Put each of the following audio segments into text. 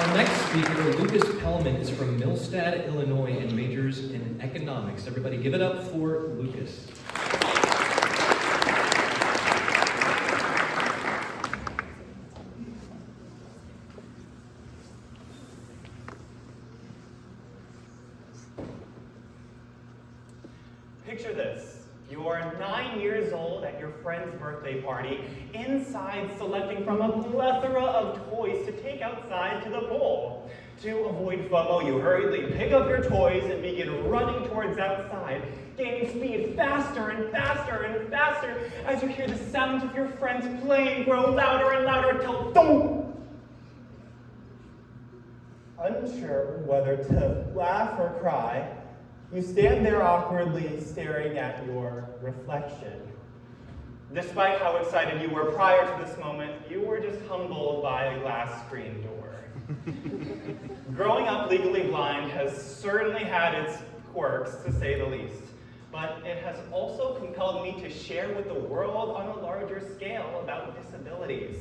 Our next speaker, Lukas Pellman, is from Millstad, Illinois, and majors in economics. Everybody give it up for Lukas. Picture this. You are 9 years old at your friend's birthday party, inside selecting from a plethora of toys to take outside to the pool. To avoid FOMO, you hurriedly pick up your toys and begin running towards outside, gaining speed faster and faster and faster as you hear the sounds of your friends playing grow louder and louder until thump! Unsure whether to laugh or cry, you stand there awkwardly staring at your reflection. Despite how excited you were prior to this moment, you were just humbled by a glass screen door. Growing up legally blind has certainly had its quirks, to say the least, but it has also compelled me to share with the world on a larger scale about disabilities.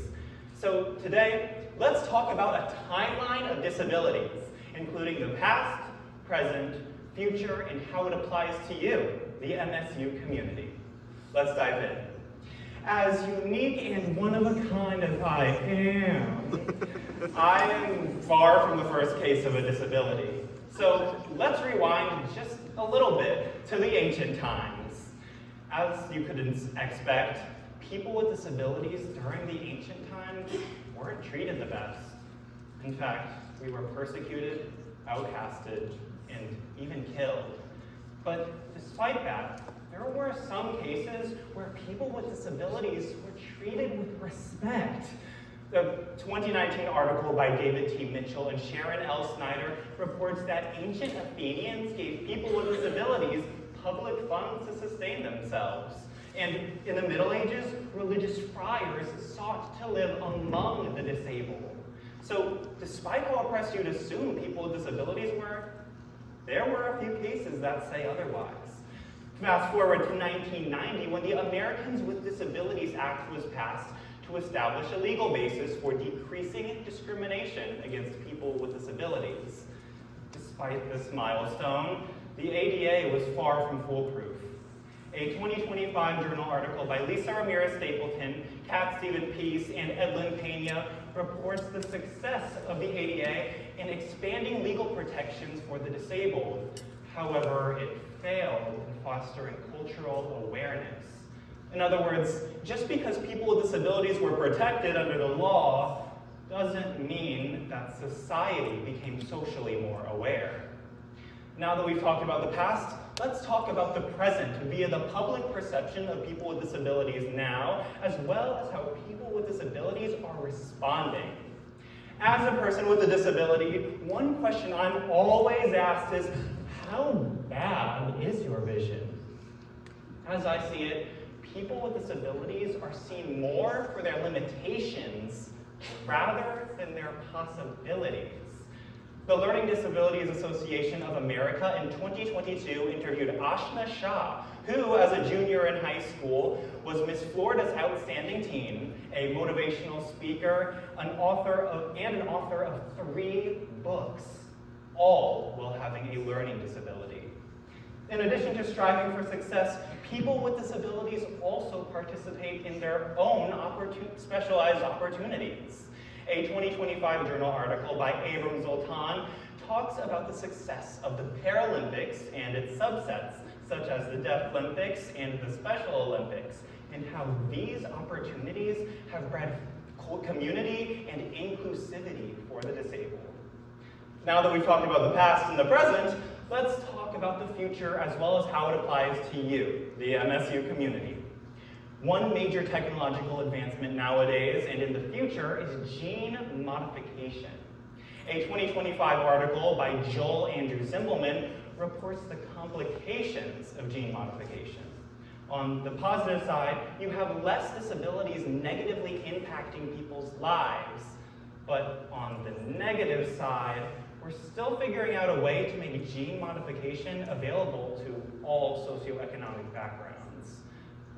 So today, let's talk about a timeline of disabilities, including the past, present, future, and how it applies to you, the MSU community. Let's dive in. As unique and one of a kind as I am far from the first case of a disability. So let's rewind just a little bit to the ancient times. As you could expect, people with disabilities during the ancient times weren't treated the best. In fact, we were persecuted, outcasted, and even killed. But despite that, there were some cases where people with disabilities were treated with respect. The 2019 article by David T. Mitchell and Sharon L. Snyder reports that ancient Athenians gave people with disabilities public funds to sustain themselves. And in the Middle Ages, religious friars sought to live among the disabled. So despite how oppressed you'd assume people with disabilities were, there were a few cases that say otherwise. Fast forward to 1990, when the Americans with Disabilities Act was passed to establish a legal basis for decreasing discrimination against people with disabilities. Despite this milestone, the ADA was far from foolproof. A 2025 journal article by Lisa Ramirez Stapleton, Cat Stephen Peace, and Edlyn Pena reports the success of the ADA in expanding legal protections for the disabled. However, it failed in fostering cultural awareness. In other words, just because people with disabilities were protected under the law doesn't mean that society became socially more aware. Now that we've talked about the past, let's talk about the present via the public perception of people with disabilities now, as well as how people with disabilities are responding. As a person with a disability, one question I'm always asked is, how bad is your vision? As I see it, people with disabilities are seen more for their limitations rather than their possibilities. The Learning Disabilities Association of America in 2022 interviewed Ashna Shah, who, as a junior in high school, was Miss Florida's Outstanding Teen, a motivational speaker, an author of 3 books, all while having a learning disability. In addition to striving for success, people with disabilities also participate in their own specialized opportunities. A 2025 journal article by Abram Zoltan talks about the success of the Paralympics and its subsets, such as the Deaflympics and the Special Olympics, and how these opportunities have bred community and inclusivity for the disabled. Now that we've talked about the past and the present, let's talk about the future as well as how it applies to you, the MSU community. One major technological advancement nowadays and in the future is gene modification. A 2025 article by Joel Andrew Zimbelman reports the complications of gene modification. On the positive side, you have less disabilities negatively impacting people's lives. But on the negative side, we're still figuring out a way to make gene modification available to all socioeconomic backgrounds.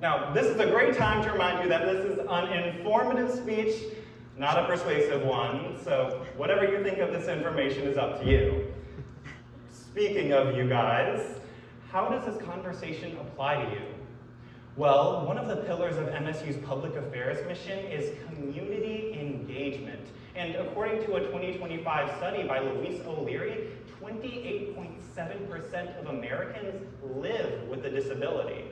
Now, this is a great time to remind you that this is an informative speech, Not a persuasive one, so whatever you think of this information is up to you. Speaking of you guys, how does this conversation apply to you? Well, one of the pillars of MSU's public affairs mission is community engagement. And according to a 2025 study by Louise O'Leary, 28.7% of Americans live with a disability.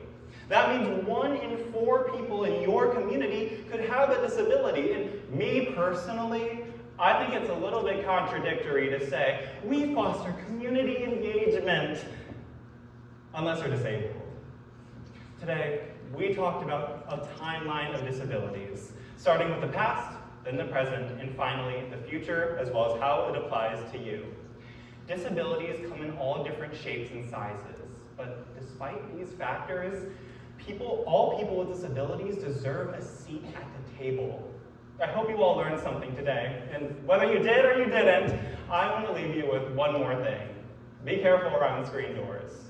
That means 1 in 4 people in your community could have a disability. And me personally, I think it's a little bit contradictory to say, we foster community engagement, unless they're disabled. Today, we talked about a timeline of disabilities, starting with the past, then the present, and finally the future, as well as how it applies to you. Disabilities come in all different shapes and sizes, but despite these factors, all people with disabilities deserve a seat at the table. I hope you all learned something today, and whether you did or you didn't, I want to leave you with one more thing. Be careful around screen doors.